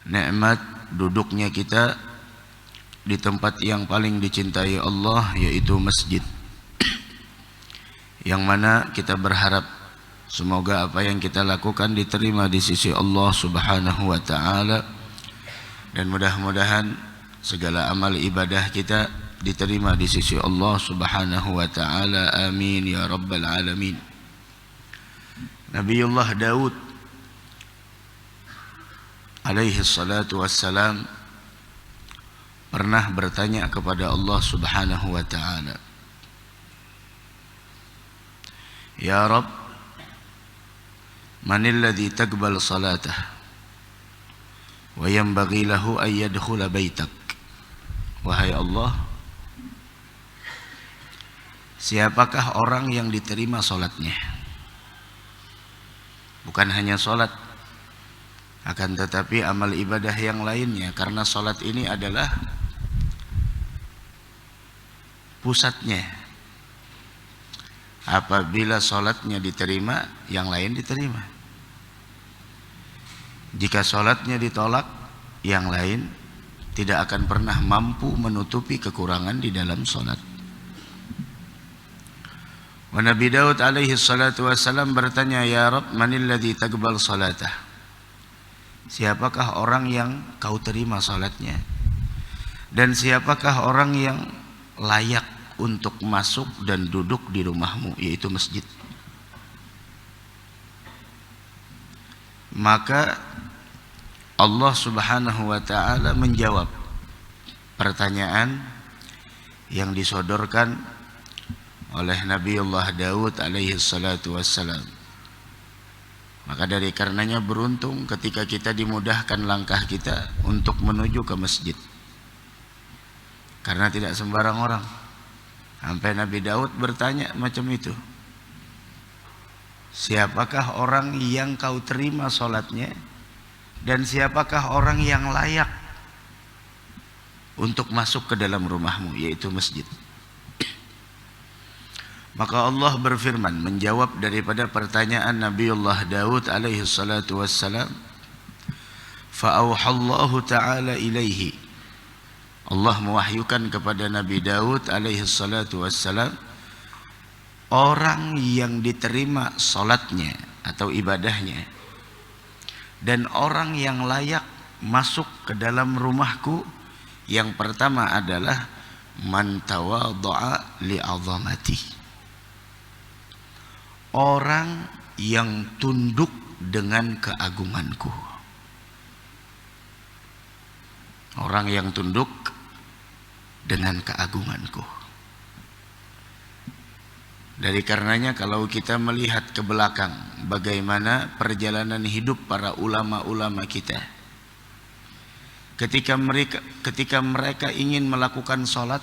nikmat duduknya kita di tempat yang paling dicintai Allah, yaitu masjid, yang mana kita berharap semoga apa yang kita lakukan diterima di sisi Allah Subhanahu wa ta'ala, dan mudah-mudahan segala amal ibadah kita diterima di sisi Allah Subhanahu wa ta'ala. Amin ya rabbal alamin. Nabiullah Daud alaihi salatu wassalam pernah bertanya kepada Allah Subhanahu wa ta'ala, Ya Rabb, manil ladzi taqbal salatah wa yanbaghi lahu an yadkhula baitak. Wahai Allah, siapakah orang yang diterima salatnya? Bukan hanya salat, akan tetapi amal ibadah yang lainnya, karena salat ini adalah pusatnya. Apabila salatnya diterima, yang lain diterima. Jika salatnya ditolak, yang lain tidak akan pernah mampu menutupi kekurangan di dalam salat. Wa Nabi Daud alaihi salatu wassalam bertanya, Ya Rabb, manil ladzi taqbal salatah? Siapakah orang yang kau terima salatnya? Dan siapakah orang yang layak untuk masuk dan duduk di rumahmu, yaitu masjid? Maka Allah Subhanahu wa ta'ala menjawab pertanyaan yang disodorkan oleh Nabiullah Daud alaihi salatu wassalam. Maka dari karenanya beruntung ketika kita dimudahkan langkah kita untuk menuju ke masjid, karena tidak sembarang orang. Sampai Nabi Daud bertanya macam itu, siapakah orang yang kau terima sholatnya, dan siapakah orang yang layak untuk masuk ke dalam rumahmu, yaitu masjid. Maka Allah berfirman menjawab daripada pertanyaan Nabiullah Daud alaihi salatu wassalam, fa'auhallahu ta'ala ilaihi. Allah mewahyukan kepada Nabi Daud alaihi salatu wassalam, orang yang diterima salatnya atau ibadahnya dan orang yang layak masuk ke dalam rumahku, yang pertama adalah man tawadha'a li'azamati, orang yang tunduk dengan keagunganku. Orang yang tunduk dengan keagunganku. Dari karenanya kalau kita melihat ke belakang bagaimana perjalanan hidup para ulama-ulama kita, ketika mereka ingin melakukan sholat,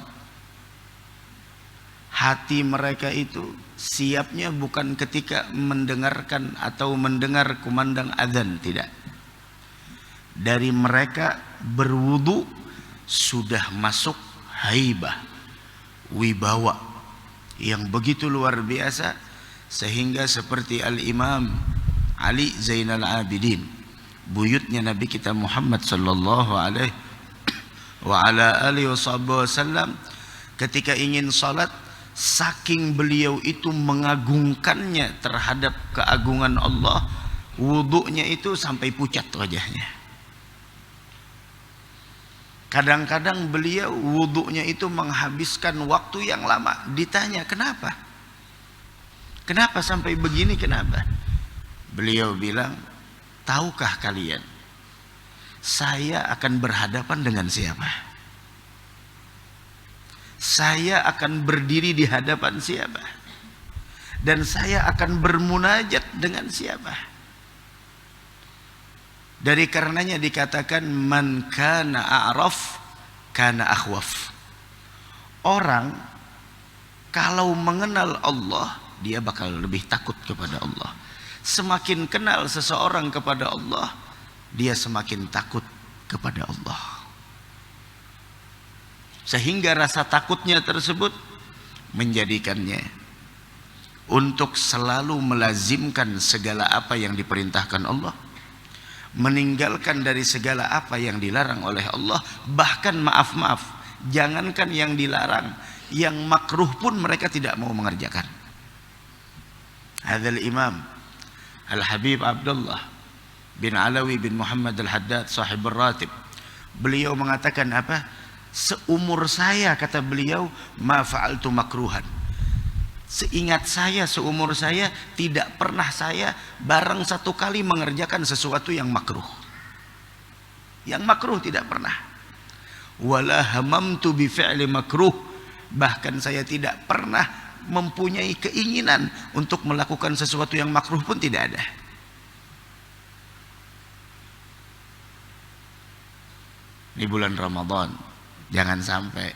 hati mereka itu siapnya bukan ketika mendengarkan atau mendengar kumandang azan, tidak. Dari mereka berwudu sudah masuk haibah, wibawa yang begitu luar biasa, sehingga seperti Al-Imam Ali Zainal Abidin, buyutnya Nabi kita Muhammad sallallahu alaihi wa ala alihi wasallam, ketika ingin salat, saking beliau itu mengagungkannya terhadap keagungan Allah, wudunya itu sampai pucat wajahnya. Kadang-kadang beliau wudunya itu menghabiskan waktu yang lama. Ditanya kenapa? Kenapa sampai begini, kenapa? Beliau bilang, tahukah kalian saya akan berhadapan dengan siapa? Saya akan berdiri di hadapan siapa? Dan saya akan bermunajat dengan siapa? Dari karenanya dikatakan man kana a'raf kana akhwaf. Orang kalau mengenal Allah, dia bakal lebih takut kepada Allah. Semakin kenal seseorang kepada Allah, dia semakin takut kepada Allah. Sehingga rasa takutnya tersebut menjadikannya untuk selalu melazimkan segala apa yang diperintahkan Allah, meninggalkan dari segala apa yang dilarang oleh Allah. Bahkan maaf, jangankan yang dilarang, yang makruh pun mereka tidak mau mengerjakan. Hadzal Imam Al-Habib Abdullah bin Alawi bin Muhammad Al-Haddad sahibur ratib, beliau mengatakan apa? Seumur saya, kata beliau, ma fa'altu makruhan. Seingat saya, seumur saya, tidak pernah saya bareng satu kali mengerjakan sesuatu yang makruh. Yang makruh tidak pernah. Wala hamamtu bi fi'li makruh. Bahkan saya tidak pernah mempunyai keinginan untuk melakukan sesuatu yang makruh pun tidak ada. Ini bulan Ramadan, jangan sampai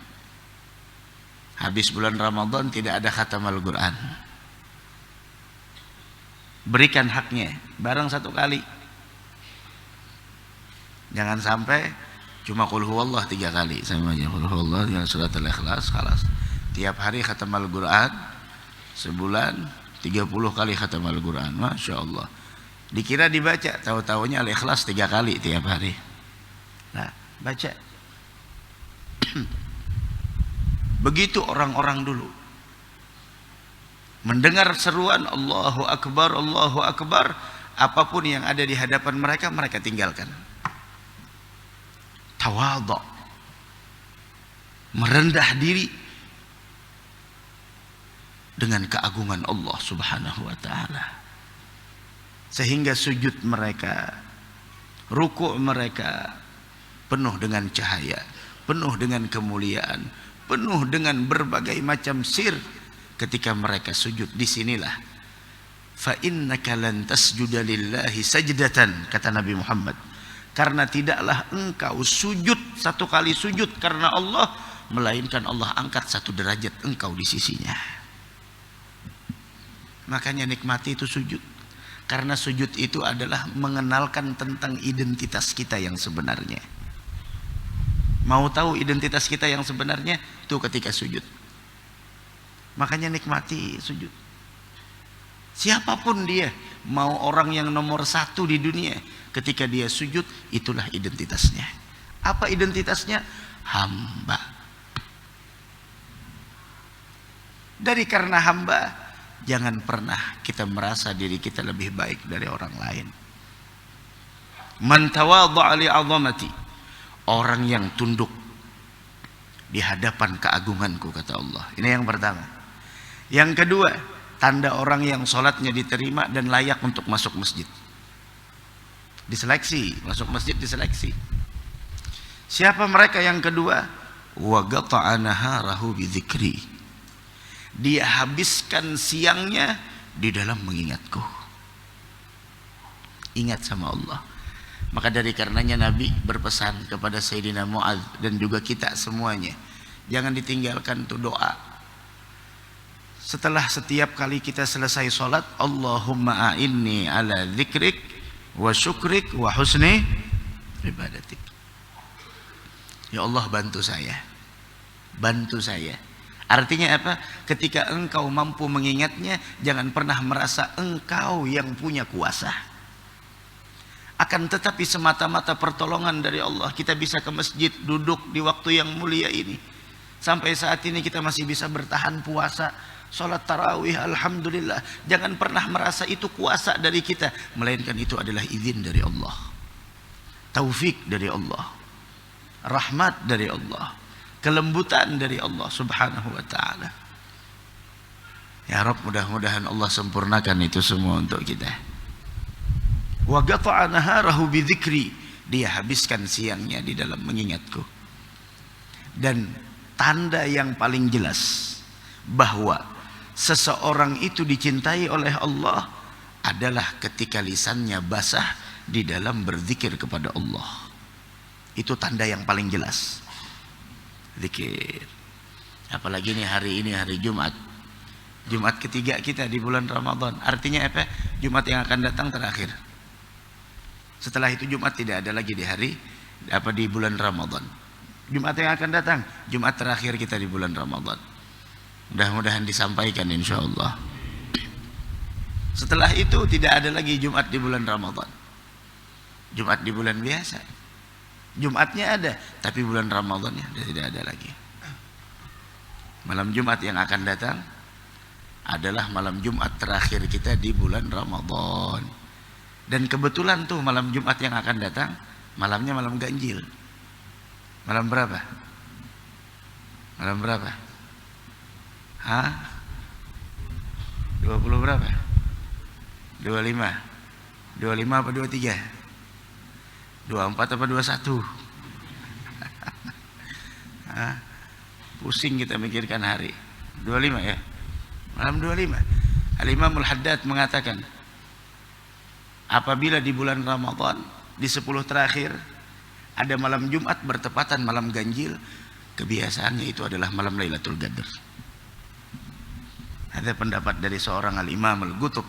habis bulan Ramadan tidak ada khatam Al-Quran. Berikan haknya, bareng satu kali. Jangan sampai cuma qul huwallah 3 kali, sama aja qul huwallah dengan surat Al-Ikhlas, khalas. Tiap hari khatam Al-Quran, sebulan 30 kali khatam Al-Quran, Masya Allah. Dikira dibaca, tahu-tahunya Al-Ikhlas 3 kali tiap hari. Nah, baca. Begitu orang-orang dulu mendengar seruan Allahu Akbar, Allahu Akbar, apapun yang ada di hadapan mereka, mereka tinggalkan. Tawadhu, merendah diri dengan keagungan Allah Subhanahu wa taala. Sehingga sujud mereka, rukuk mereka penuh dengan cahaya, penuh dengan kemuliaan, penuh dengan berbagai macam sir. Ketika mereka sujud, disinilah fa innaka lan tasjuda lillahi sajdatan, kata Nabi Muhammad, karena tidaklah engkau sujud satu kali sujud karena Allah, melainkan Allah angkat 1 derajat engkau di sisinya. Makanya nikmati itu sujud, karena sujud itu adalah mengenalkan tentang identitas kita yang sebenarnya. Mau tahu identitas kita yang sebenarnya? Itu ketika sujud. Makanya nikmati sujud. Siapapun dia, mau orang yang nomor 1 di dunia, ketika dia sujud, itulah identitasnya. Apa identitasnya? Hamba. Dari karena hamba, jangan pernah kita merasa diri kita lebih baik dari orang lain. Man tawadha'a li 'azamati, orang yang tunduk di hadapan keagunganku, kata Allah. Ini yang pertama. Yang kedua, tanda orang yang sholatnya diterima dan layak untuk masuk masjid. Diseleksi, masuk masjid diseleksi. Siapa mereka yang kedua? Wa qata'a naharahu bi dzikri. Dia habiskan siangnya di dalam mengingatku. Ingat sama Allah. Maka dari karenanya Nabi berpesan kepada Sayyidina Mu'adz dan juga kita semuanya, jangan ditinggalkan tuh doa. Setelah setiap kali kita selesai sholat, Allahumma a'inni ala dzikrik wa syukrik wa husni ibadatik. Ya Allah, bantu saya. Bantu saya. Artinya apa? Ketika engkau mampu mengingatnya, jangan pernah merasa engkau yang punya kuasa. Akan tetapi semata-mata pertolongan dari Allah, kita bisa ke masjid, duduk di waktu yang mulia ini. Sampai saat ini kita masih bisa bertahan puasa, sholat tarawih, alhamdulillah. Jangan pernah merasa itu kuasa dari kita, melainkan itu adalah izin dari Allah, taufik dari Allah, rahmat dari Allah, kelembutan dari Allah Subhanahu wa ta'ala. Ya Rabb, mudah-mudahan Allah sempurnakan itu semua untuk kita. Wa qata'a naharahu bi dzikri, dia habiskan siangnya di dalam mengingatku. Dan tanda yang paling jelas bahwa seseorang itu dicintai oleh Allah adalah ketika lisannya basah di dalam berzikir kepada Allah. Itu tanda yang paling jelas. Zikir. Apalagi nih hari ini hari Jumat, Jumat ketiga kita di bulan Ramadan. Artinya apa? Jumat yang akan datang terakhir. Setelah itu Jumat tidak ada lagi di hari di bulan Ramadan. Jumat yang akan datang, Jumat terakhir kita di bulan Ramadan. Mudah-mudahan disampaikan insyaallah. Setelah itu tidak ada lagi Jumat di bulan Ramadan. Jumat di bulan biasa. Jumatnya ada, tapi bulan Ramadannya tidak ada lagi. Malam Jumat yang akan datang adalah malam Jumat terakhir kita di bulan Ramadan. Dan kebetulan tuh malam Jumat yang akan datang malamnya malam ganjil. Malam berapa? Malam berapa? Hah? 20 berapa? 25. 25 apa 23? 24 apa 21? Hah? Pusing kita mikirkan hari. 25 ya? Malam 25. Al-Imam Al-Haddad mengatakan, apabila di bulan Ramadan di 10 terakhir ada malam Jumat bertepatan malam ganjil, kebiasaannya itu adalah malam Lailatul Qadar. Ada pendapat dari seorang Al-Imam Al-Qutb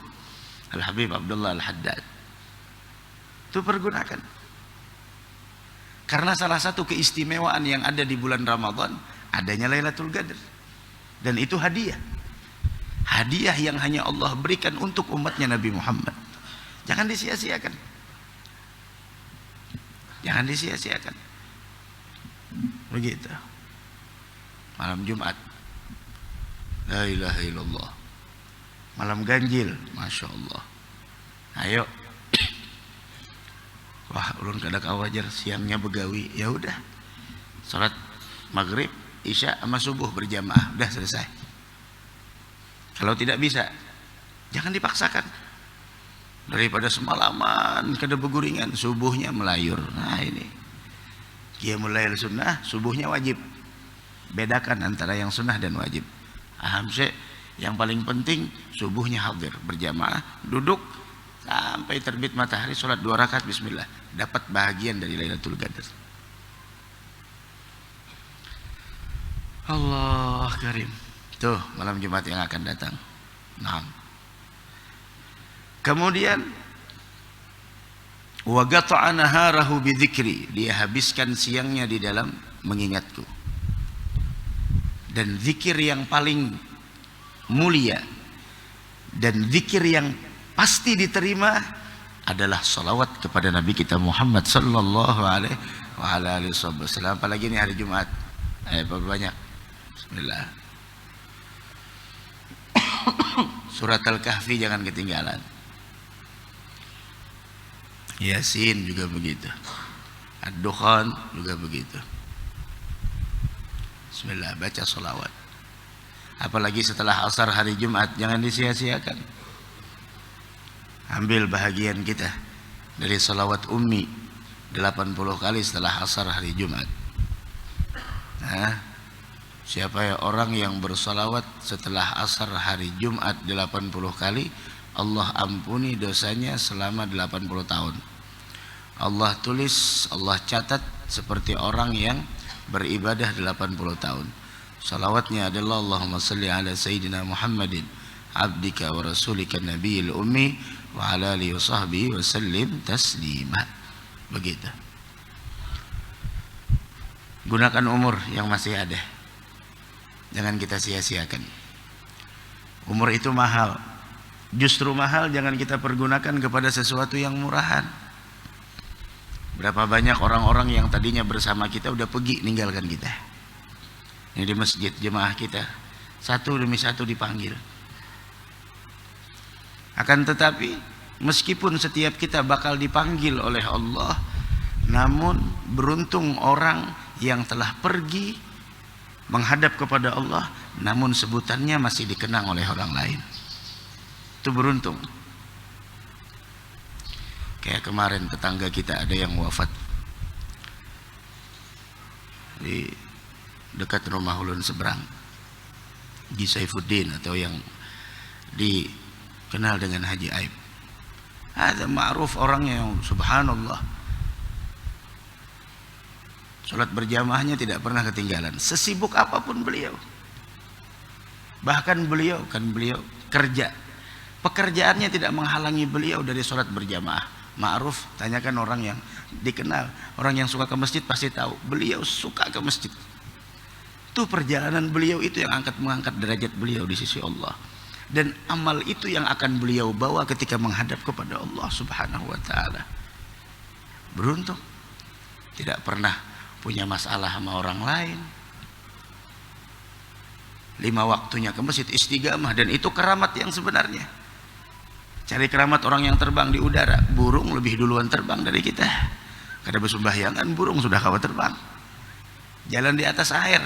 Al-Habib Abdullah Al-Haddad. Itu pergunakan. Karena salah satu keistimewaan yang ada di bulan Ramadan adanya Lailatul Qadar. Dan itu hadiah. Hadiah yang hanya Allah berikan untuk umatnya Nabi Muhammad. Jangan disia-siakan. Jangan disia-siakan. Begitu. Malam Jumat. La ilaha illallah. Malam ganjil. Masya Allah. Ayo. Wah, ulun kadak awajar siangnya begawi. Ya udah. Salat maghrib, isya sama subuh berjamaah. Udah selesai. Kalau tidak bisa, jangan dipaksakan. Daripada semalaman kada beguringan, subuhnya melayur. Nah ini. Qiyamul lail sunnah, subuhnya wajib. Bedakan antara yang sunnah dan wajib. Aham sih, yang paling penting subuhnya hadir berjamaah, duduk sampai terbit matahari, sholat 2 rakaat bismillah, dapat bahagian dari Lailatul Qadar. Allah karim. Tuh malam Jumat yang akan datang. Nah. Kemudian wa qata'a naharahu bidzikri, dia habiskan siangnya di dalam mengingatku. Dan zikir yang paling mulia dan zikir yang pasti diterima adalah salawat kepada Nabi kita Muhammad sallallahu alaihi wasallam. Apalagi ini hari Jumat. Banyak. Bismillah. Surat Al-Kahfi jangan ketinggalan. Yasin juga begitu. Ad-Dukhan juga begitu. Bismillah, baca salawat. Apalagi setelah asar hari Jumat, jangan disia-siakan. Ambil bahagian kita dari salawat ummi 80 kali setelah asar hari Jumat. Nah, siapa ya orang yang bersalawat setelah asar hari Jumat 80 kali, Allah ampuni dosanya selama 80 tahun. Allah tulis, Allah catat seperti orang yang beribadah 80 tahun. Salawatnya adalah Allahumma salli ala Sayyidina Muhammadin abdika wa rasulika nabiyil ummi wa ala alihi wa sahbihi wa sallim taslima. Begitu. Gunakan umur yang masih ada. Jangan kita sia-siakan. Umur itu mahal. Justru mahal jangan kita pergunakan kepada sesuatu yang murahan. Berapa banyak orang-orang yang tadinya bersama kita udah pergi ninggalkan kita. Ini di masjid jemaah kita, satu demi satu dipanggil. Akan tetapi meskipun setiap kita bakal dipanggil oleh Allah, namun beruntung orang yang telah pergi menghadap kepada Allah, namun sebutannya masih dikenang oleh orang lain. Itu beruntung. Kayak kemarin tetangga kita ada yang wafat di dekat rumah ulun seberang, Haji Saifuddin, atau yang dikenal dengan Haji Aib. Ada ma'ruf orangnya yang subhanallah, salat berjamaahnya tidak pernah ketinggalan, sesibuk apapun beliau. Bahkan beliau kerja, pekerjaannya tidak menghalangi beliau dari salat berjamaah. Ma'ruf, tanyakan orang yang dikenal, orang yang suka ke masjid pasti tahu, beliau suka ke masjid. Itu perjalanan beliau itu yang mengangkat derajat beliau di sisi Allah. Dan amal itu yang akan beliau bawa ketika menghadap kepada Allah Subhanahu wa ta'ala. beruntung. Tidak pernah punya masalah sama orang lain. 5 waktunya ke masjid istiqamah, dan itu keramat yang sebenarnya. Cari keramat orang yang terbang di udara. Burung lebih duluan terbang dari kita. Karena bersembahyangan burung sudah kawan terbang. Jalan di atas air.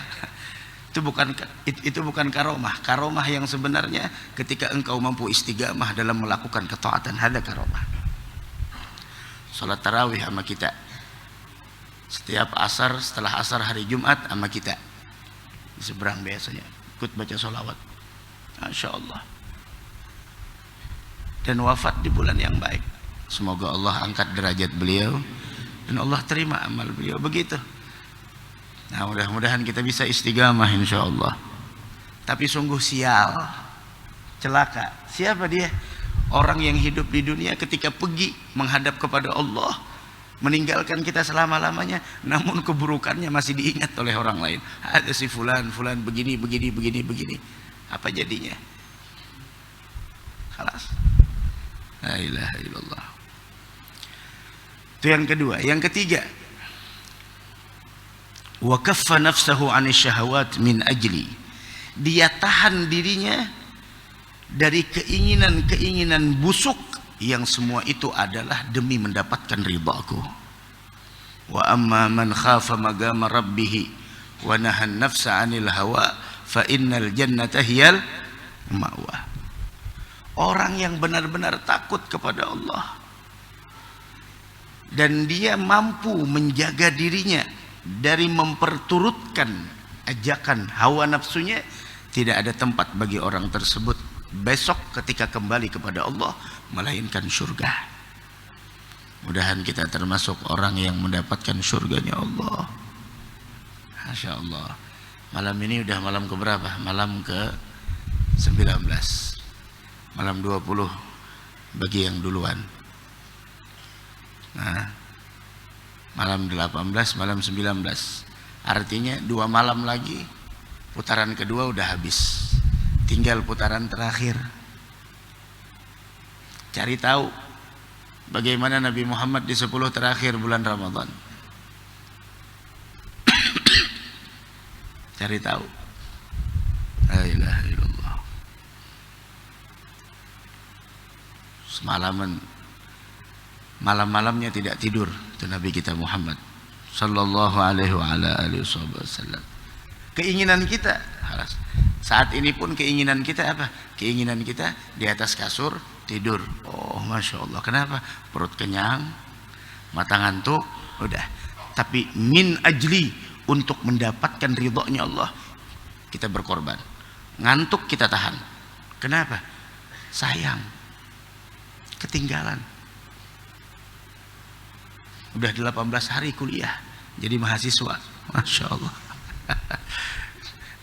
Itu bukan karomah. Karomah yang sebenarnya ketika engkau mampu istiqamah dalam melakukan ketaatan, ada karomah. Salat tarawih sama kita. Setiap asar, setelah asar hari Jumat sama kita. Di seberang biasanya ikut baca sholawat. Masya Allah. Dan wafat di bulan yang baik. Semoga Allah angkat derajat beliau dan Allah terima amal beliau. Begitu. Nah, mudah-mudahan kita bisa istiqamah insya Allah. Tapi sungguh sial, celaka. Siapa dia? Orang yang hidup di dunia ketika pergi menghadap kepada Allah, meninggalkan kita selama-lamanya, namun keburukannya masih diingat oleh orang lain. Ada si fulan begini. Apa jadinya? Khalas. La ilaha illallah. Itu yang kedua. Yang ketiga, wa kaffa nafsahu 'anil syahawat min ajli. Dia tahan dirinya dari keinginan-keinginan busuk yang semua itu adalah demi mendapatkan ridhaku. Wa amma man khafa maqama rabbih wa nahan nafsa 'anil hawa fa innal jannata hiyal ma'wa. Orang yang benar-benar takut kepada Allah dan dia mampu menjaga dirinya dari memperturutkan ajakan hawa nafsunya, tidak ada tempat bagi orang tersebut besok ketika kembali kepada Allah melainkan surga. Mudahan kita termasuk orang yang mendapatkan surganya Allah. Masya Allah. Malam ini udah malam keberapa? Malam ke 19. Malam 20 bagi yang duluan. Nah, malam 18, malam 19. Artinya 2 malam lagi putaran kedua udah habis. Tinggal putaran terakhir. Cari tahu bagaimana Nabi Muhammad di 10 terakhir bulan Ramadan. Cari tahu. La ilaha illallah. Semalaman, malam-malamnya tidak tidur itu Nabi kita Muhammad sallallahu alaihi wasallam. Keinginan kita saat ini pun keinginan kita apa? Keinginan kita di atas kasur tidur. Oh, masya Allah. Kenapa? Perut kenyang, mata ngantuk, udah. Tapi min ajli, untuk mendapatkan ridhonya Allah kita berkorban. Ngantuk kita tahan. Kenapa? Sayang, ketinggalan. Udah 18 hari kuliah jadi mahasiswa, masya Allah.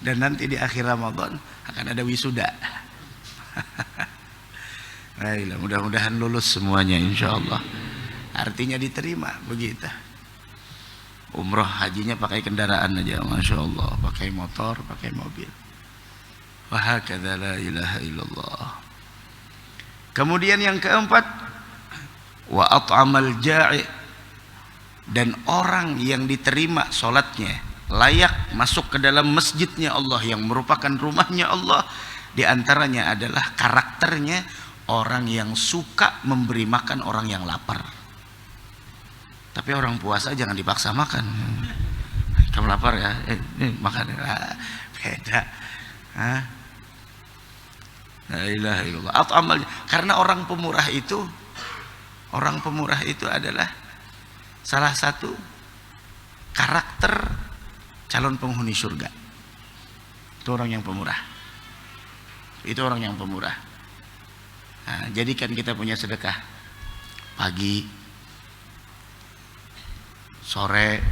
Dan nanti di akhir Ramadan akan ada wisuda. Baiklah, mudah-mudahan lulus semuanya insya Allah. Artinya diterima begitu. Umroh hajinya pakai kendaraan aja, masya Allah. Pakai motor, pakai mobil. Wa hakadza la ilaha illallah. Kemudian yang keempat, wa at'amal ja'i, dan orang yang diterima sholatnya layak masuk ke dalam masjidnya Allah yang merupakan rumahnya Allah, diantaranya adalah karakternya orang yang suka memberi makan orang yang lapar. Tapi orang puasa jangan dipaksa makan. Kamu lapar ya? Makan. Beda. La ilaha illallah. At'amal, karena orang pemurah itu adalah salah satu karakter calon penghuni surga. Itu orang yang pemurah. Nah, jadikan kita punya sedekah pagi, sore,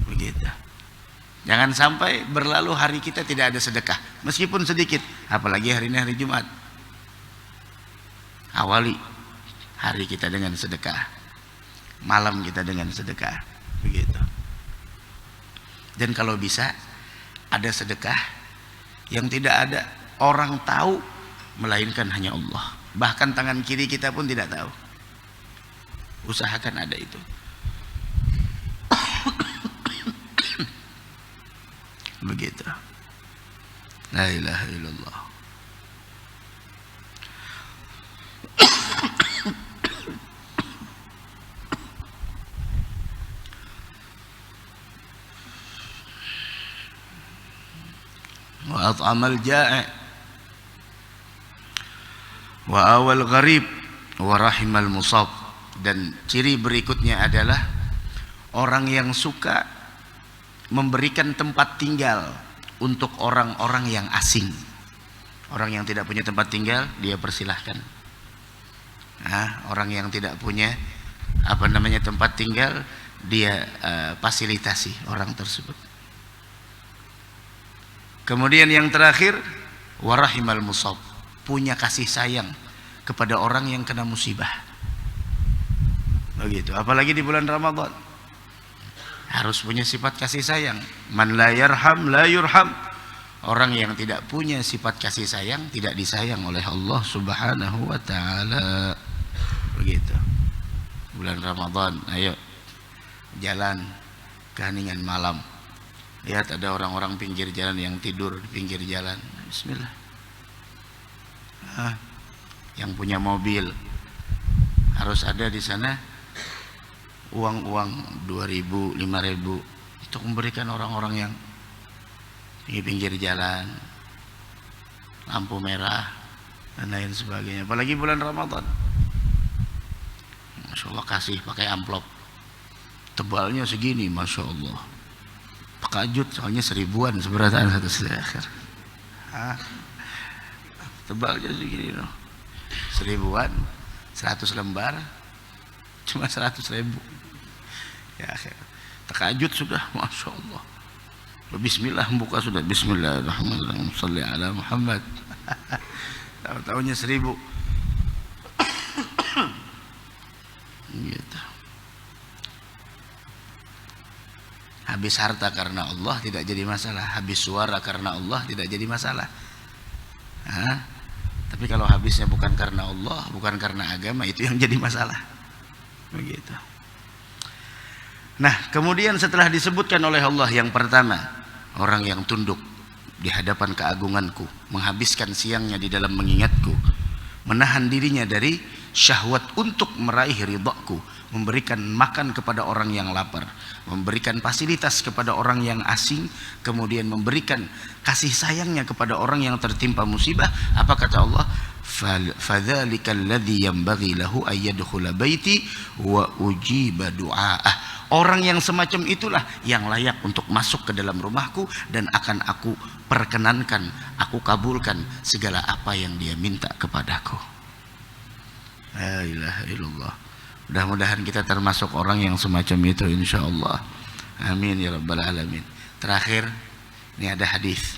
begitu. Jangan sampai berlalu hari kita tidak ada sedekah, meskipun sedikit. Apalagi hari ini hari Jumat. Awali hari kita dengan sedekah, malam kita dengan sedekah, begitu. Dan kalau bisa ada sedekah yang tidak ada orang tahu melainkan hanya Allah. Bahkan tangan kiri kita pun tidak tahu. Usahakan ada itu. La ilaha illallah. Wa at'amal ja'i' wa awal gharib wa rahimal musab. Dan ciri berikutnya adalah orang yang suka memberikan tempat tinggal untuk orang-orang yang asing. Orang yang tidak punya tempat tinggal dia persilahkan. Orang yang tidak punya tempat tinggal dia fasilitasi orang tersebut. Kemudian yang terakhir, warahimal musab, punya kasih sayang kepada orang yang kena musibah. Begitu, apalagi di bulan Ramadan. Harus punya sifat kasih sayang. Man la yarham la yurham. Orang yang tidak punya sifat kasih sayang tidak disayang oleh Allah Subhanahu wa taala. Begitu. Bulan Ramadan, ayo jalan keheningan malam. Lihat ada orang-orang pinggir jalan yang tidur di pinggir jalan. Bismillah. Yang punya mobil harus ada di sana uang 2.000, 5.000 untuk memberikan orang-orang yang di pinggir jalan, lampu merah dan lain sebagainya. Apalagi bulan Ramadan. Masya Allah, kasih pakai amplop tebalnya segini, Masya Allah. Takajud soalnya 1000-an seberatan satu akhir. Tebalnya segini loh. 1000-an, 100 lembar cuma 100.000. Ya akhir. Takajud sudah, Masya Allah. Bismillah buka sudah, Bismillahirrahmanirrahim. Shalli ala Muhammad. Tahu-tahunya 1000. Gitu. Habis harta karena Allah tidak jadi masalah. Habis suara karena Allah tidak jadi masalah. Tapi kalau habisnya bukan karena Allah, bukan karena agama, itu yang jadi masalah. Begitu. Nah, kemudian setelah disebutkan oleh Allah yang pertama, orang yang tunduk di hadapan keagunganku, menghabiskan siangnya di dalam mengingatku, menahan dirinya dari syahwat untuk meraih ridhaku, memberikan makan kepada orang yang lapar, memberikan fasilitas kepada orang yang asing, kemudian memberikan kasih sayangnya kepada orang yang tertimpa musibah. Apa kata Allah? Fadzalikal ladzi yanbaghi lahu ayyadkhula baiti wa ujiba du'aah. Orang yang semacam itulah yang layak untuk masuk ke dalam rumahku dan akan aku perkenankan, aku kabulkan segala apa yang dia minta kepadaku. La ilaha illallah. Mudah-mudahan kita termasuk orang yang semacam itu, insyaallah. Amin ya rabbal alamin. Terakhir, ini ada hadis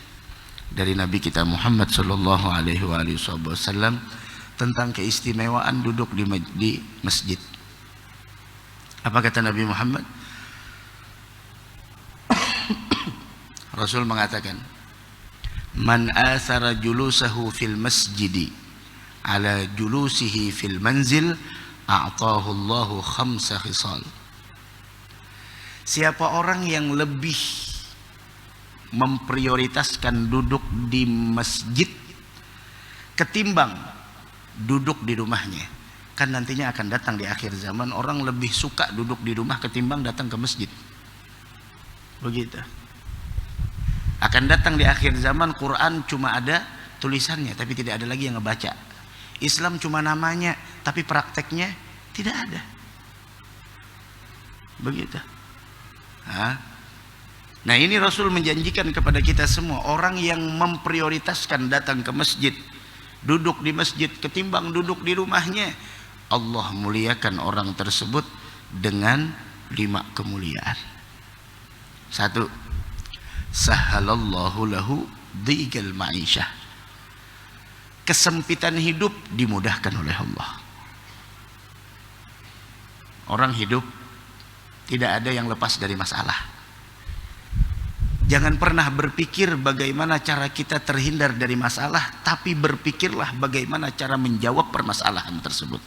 dari Nabi kita Muhammad sallallahu alaihi wasallam tentang keistimewaan duduk di masjid. Apa kata Nabi Muhammad? Rasul mengatakan, "Man athara julusahu fil masjidi ala julusihi fil manzil a'tahu Allahu khamsa khisal." Siapa orang yang lebih memprioritaskan duduk di masjid ketimbang duduk di rumahnya, kan nantinya akan datang di akhir zaman orang lebih suka duduk di rumah ketimbang datang ke masjid. Begitu. Akan datang di akhir zaman Quran cuma ada tulisannya tapi tidak ada lagi yang ngebaca. Islam cuma namanya tapi prakteknya tidak ada. Begitu. Nah, ini Rasul menjanjikan kepada kita semua, orang yang memprioritaskan datang ke masjid, duduk di masjid ketimbang duduk di rumahnya, Allah muliakan orang tersebut dengan 5 kemuliaan. 1, sahalallahu lahu dhiqal ma'isyah. Kesempitan hidup dimudahkan oleh Allah. Orang hidup tidak ada yang lepas dari masalah. Jangan pernah berpikir bagaimana cara kita terhindar dari masalah, tapi berpikirlah bagaimana cara menjawab permasalahan tersebut.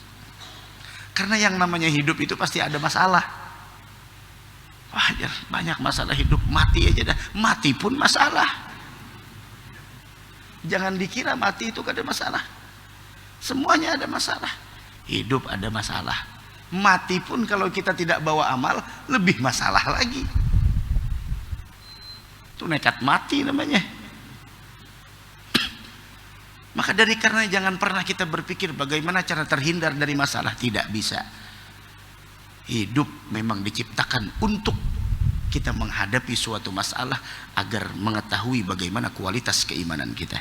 Karena yang namanya hidup itu pasti ada masalah. Wah, banyak masalah hidup, mati aja dah. Mati pun masalah. Jangan dikira mati itu gak ada masalah. Semuanya ada masalah. Hidup ada masalah. Mati pun kalau kita tidak bawa amal, lebih masalah lagi. Itu nekat mati namanya. Maka karena jangan pernah kita berpikir bagaimana cara terhindar dari masalah. Tidak bisa. Hidup memang diciptakan untuk kita menghadapi suatu masalah agar mengetahui bagaimana kualitas keimanan kita.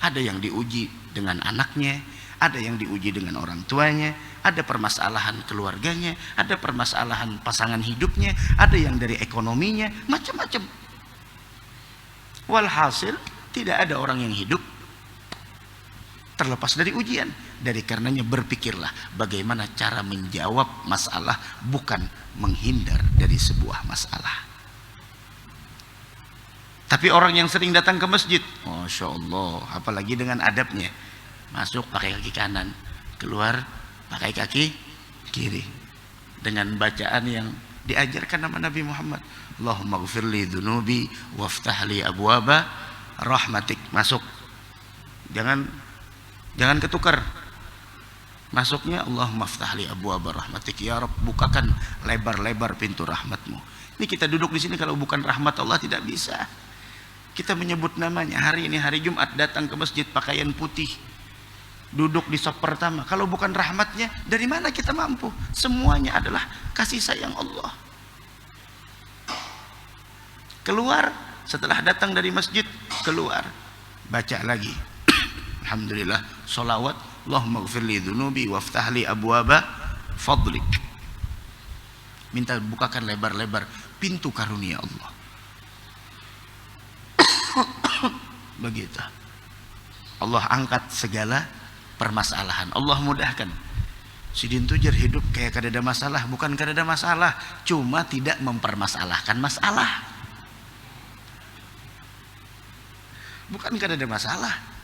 Ada yang diuji dengan anaknya, ada yang diuji dengan orang tuanya, ada permasalahan keluarganya, ada permasalahan pasangan hidupnya, ada yang dari ekonominya, macam-macam. Walhasil tidak ada orang yang hidup terlepas dari ujian. Dari karenanya berpikirlah bagaimana cara menjawab masalah, bukan menghindar dari sebuah masalah. Tapi orang yang sering datang ke masjid, Masya Allah, apalagi dengan adabnya, masuk pakai kaki kanan, keluar pakai kaki kiri, dengan bacaan yang diajarkan nama Nabi Muhammad, Allahumma ghfirli dhunubi waftahli abwaba rahmatik. Masuk, jangan ketukar. Masuknya Allahumma ftahli abwaba rahmatik, ya Rabb, bukakan lebar-lebar pintu rahmatmu. Ini kita duduk di sini, kalau bukan rahmat Allah tidak bisa. Kita menyebut namanya. Hari ini hari Jumat, datang ke masjid pakaian putih, duduk di saf pertama. Kalau bukan rahmatnya, dari mana kita mampu? Semuanya adalah kasih sayang Allah. Keluar, setelah datang dari masjid, keluar, baca lagi alhamdulillah, sholawat, Allahumma ghfirli dhunubi waftahli abwaba fadlik. Minta bukakan lebar-lebar pintu karunia Allah. Begitu. Allah angkat segala permasalahan, Allah mudahkan. Sidin Tujar hidup kayak kada ada masalah. Bukan kada ada masalah, cuma tidak mempermasalahkan masalah. Bukan kada ada masalah.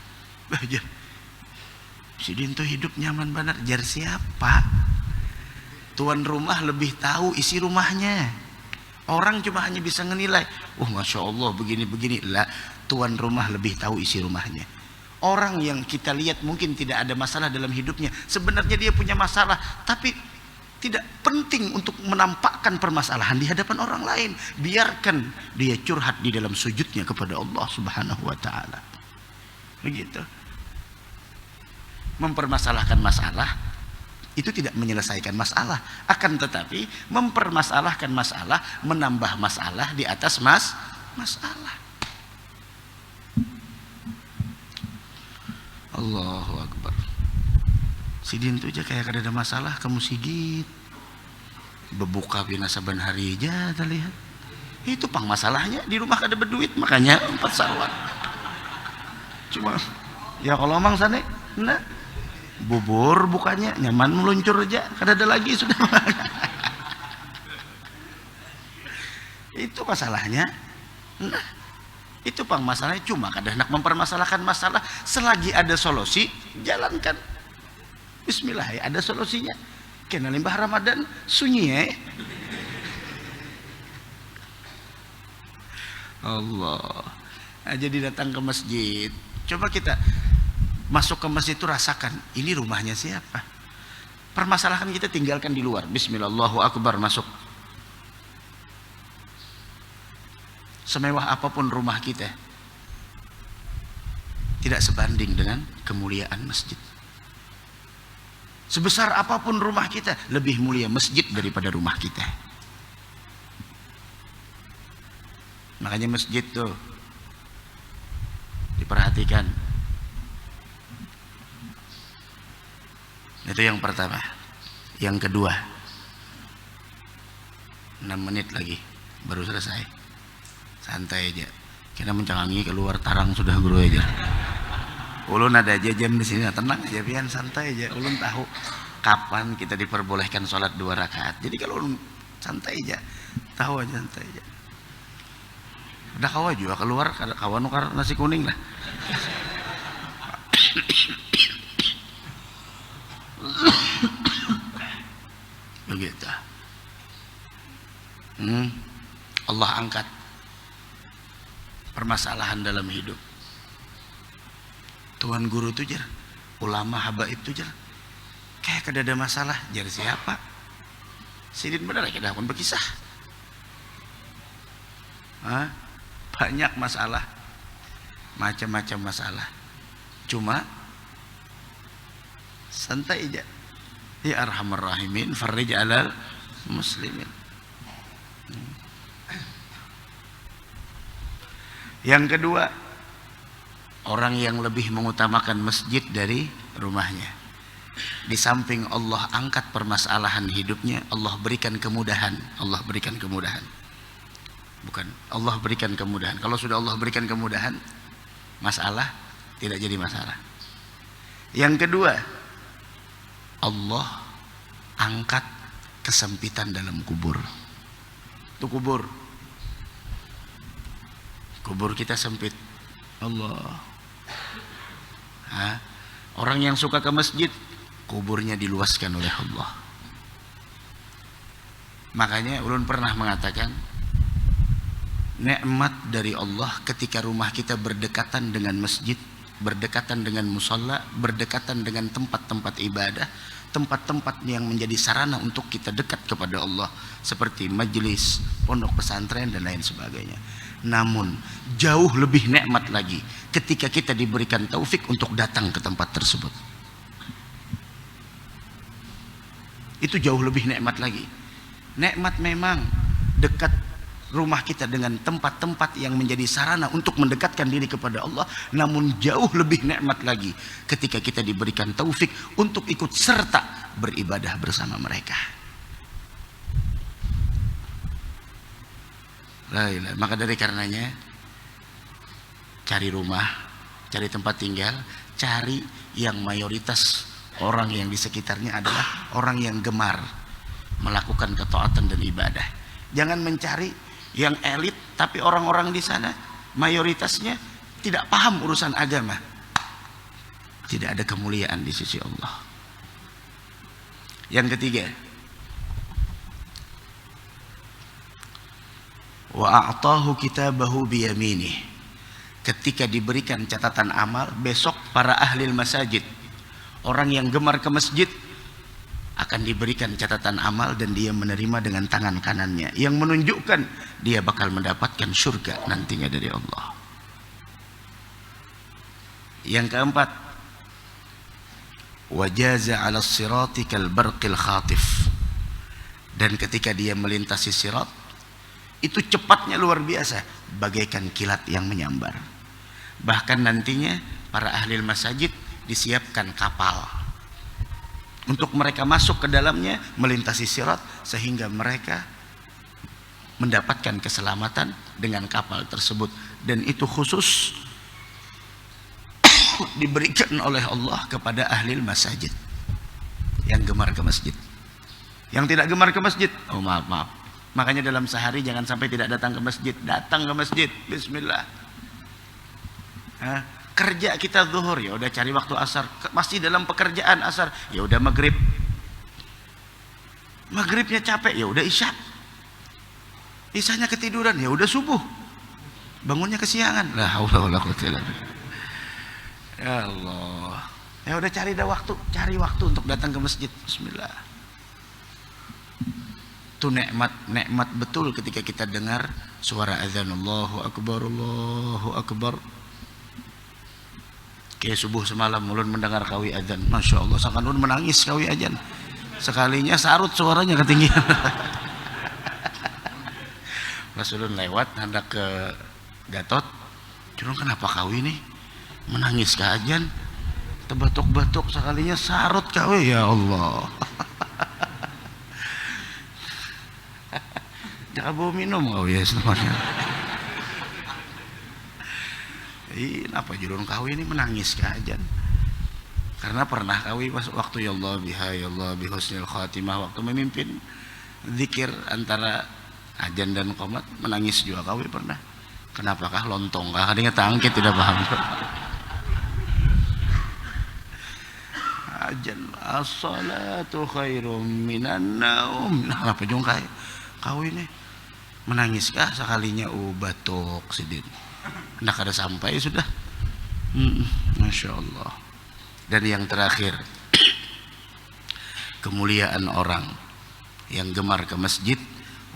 Sidin tuh hidup nyaman benar. Jar siapa? Tuan rumah lebih tahu isi rumahnya. Orang cuma hanya bisa menilai, Masya Allah begini-begini. Lah, tuan rumah lebih tahu isi rumahnya. Orang yang kita lihat mungkin tidak ada masalah dalam hidupnya, sebenarnya dia punya masalah, tapi tidak penting untuk menampakkan permasalahan di hadapan orang lain. Biarkan dia curhat di dalam sujudnya kepada Allah Subhanahu wa ta'ala. Begitu. Mempermasalahkan masalah itu tidak menyelesaikan masalah, akan tetapi mempermasalahkan masalah menambah masalah di atas masalah. Allahu Akbar. Sidin tuh aja kayak kada ada masalah, kamu sigit bebuka bina saban hari aja, kita lihat. Itu pang masalahnya di rumah kada berduit, makanya 4 sarwan. Cuma ya kalau mang sana, nah bubur bukanya nyaman meluncur aja, kada ada lagi sudah. Itu masalahnya. Nah, itu pang masalahnya, cuma kada hendak mempermasalahkan masalah. Selagi ada solusi, jalankan. Bismillah, ya ada solusinya. Kena limbah Ramadan sunyi ya. Allah. Nah, jadi datang ke masjid. Coba kita masuk ke masjid itu rasakan, ini rumahnya siapa? Permasalahan kita tinggalkan di luar. Bismillah, Allahu Akbar, masuk. Semewah apapun rumah kita, tidak sebanding dengan kemuliaan masjid. Sebesar apapun rumah kita, lebih mulia masjid daripada rumah kita. Makanya masjid tuh diperhatikan. Itu yang pertama. Yang kedua, 6 menit lagi baru selesai. Santai aja. Kita mencangangi keluar tarang sudah guru aja. Ulun ada aja jam di sini, tenang aja, pian santai aja. Ulun tahu kapan kita diperbolehkan sholat 2 rakaat. Jadi kalau ulun santai aja, tahu aja, santai aja. Udah kawa juga keluar, kawan nukar nasi kuning lah. Begitu. Allah angkat permasalahan dalam hidup. tuan guru tuh jar, ulama habaib tuh jar, kayak kada ada masalah. Jar siapa? Sidin benar kita pun berkisah. Banyak masalah, macam-macam masalah. Cuma santai aja. Ya arhamar rahimin, farrij alal muslimin. Yang kedua, orang yang lebih mengutamakan masjid dari rumahnya. Di samping Allah angkat permasalahan hidupnya, Allah berikan kemudahan. Allah berikan kemudahan. Bukan, Allah berikan kemudahan. Kalau sudah Allah berikan kemudahan, masalah tidak jadi masalah. Yang kedua, Allah angkat kesempitan dalam kubur. Itu kubur. Kubur kita sempit. Allah. Orang yang suka ke masjid, kuburnya diluaskan oleh Allah. Makanya ulun pernah mengatakan, nikmat dari Allah ketika rumah kita berdekatan dengan masjid, berdekatan dengan musalla, berdekatan dengan tempat-tempat ibadah, tempat-tempat yang menjadi sarana untuk kita dekat kepada Allah, seperti majelis, pondok pesantren dan lain sebagainya. Namun jauh lebih nikmat lagi ketika kita diberikan taufik untuk datang ke tempat tersebut. Itu jauh lebih nikmat lagi. Nikmat memang dekat rumah kita dengan tempat-tempat yang menjadi sarana untuk mendekatkan diri kepada Allah. Namun jauh lebih nikmat lagi ketika kita diberikan taufik untuk ikut serta beribadah bersama mereka. Maka dari karenanya, cari rumah, cari tempat tinggal, cari yang mayoritas orang yang di sekitarnya adalah orang yang gemar melakukan ketaatan dan ibadah. Jangan mencari yang elit tapi orang-orang di sana mayoritasnya tidak paham urusan agama. Tidak ada kemuliaan di sisi Allah. Yang ketiga, wa a'tahu kitabahu biyaminih. Ketika diberikan catatan amal, besok para ahli masajid, orang yang gemar ke masjid, akan diberikan catatan amal dan dia menerima dengan tangan kanannya, yang menunjukkan dia bakal mendapatkan surga nantinya dari Allah. Yang keempat, wajaza 'ala sirati kal barqil khatif. Dan ketika dia melintasi sirat, itu cepatnya luar biasa, bagaikan kilat yang menyambar. Bahkan nantinya para ahli masajid disiapkan kapal untuk mereka masuk ke dalamnya, melintasi sirat, sehingga mereka mendapatkan keselamatan dengan kapal tersebut. Dan itu khusus diberikan oleh Allah kepada ahli masajid yang gemar ke masjid. Yang tidak gemar ke masjid, oh maaf. Makanya dalam sehari jangan sampai tidak datang ke masjid. Datang ke masjid, bismillah. Kerja kita zuhur, ya udah cari waktu asar. Masih dalam pekerjaan asar, ya udah maghrib. Maghribnya capek, ya udah isya. Isyanya ketiduran, ya udah subuh. Bangunnya kesiangan. La haula wala quwwata illa billah. Ya Allah. Ya udah cari cari waktu untuk datang ke masjid. Bismillah. Itu nikmat betul ketika kita dengar suara azan, Allahu Akbar, Allahu Akbar. Kayak subuh semalam ulun mendengar kawi azan, Masya Allah, sakan ulun menangis kawi azan. Sekalinya sarut suaranya ketinggian. Pas ulun lewat hendak ke Gatot, curun kenapa kawi nih menangis ke azan, tebatuk-batuk sekalinya sarut kawi, ya Allah. Jangan bawa minum kau ya semuanya. Kenapa jurun kawi ini menangis ke ajan? Karena pernah kawi waktu ya Allah bi husnil khatimah, waktu memimpin zikir antara ajan dan qomat, menangis juga kawi pernah. Kenapakah lontong kah? Adanya tangkit tidak paham. Ajan as-salatu khairum minan naum. Nah, apa jong kawi ini? Menangis kah sekalinya batuk sidin. Nak ada sampai sudah. Masya Allah. Dan yang terakhir, kemuliaan orang yang gemar ke masjid,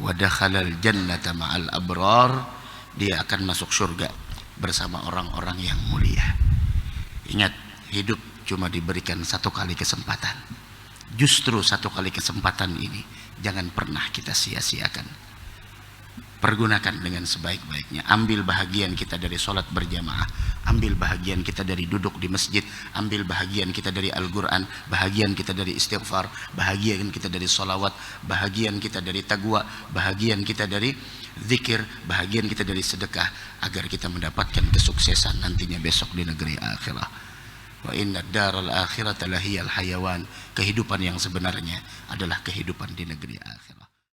wa dakhalal jannata ma'al abrar, dia akan masuk surga bersama orang-orang yang mulia. Ingat, hidup cuma diberikan satu kali kesempatan. Justru satu kali kesempatan ini jangan pernah kita sia-siakan. Pergunakan dengan sebaik-baiknya. Ambil bahagian kita dari sholat berjamaah, ambil bahagian kita dari duduk di masjid, ambil bahagian kita dari Al-Quran, bahagian kita dari istighfar, bahagian kita dari sholawat, bahagian kita dari taqwa, bahagian kita dari zikir, bahagian kita dari sedekah, agar kita mendapatkan kesuksesan nantinya besok di negeri akhirat. Wa inna daral akhirata lahiyal hayawan. Kehidupan yang sebenarnya adalah kehidupan di negeri akhirat.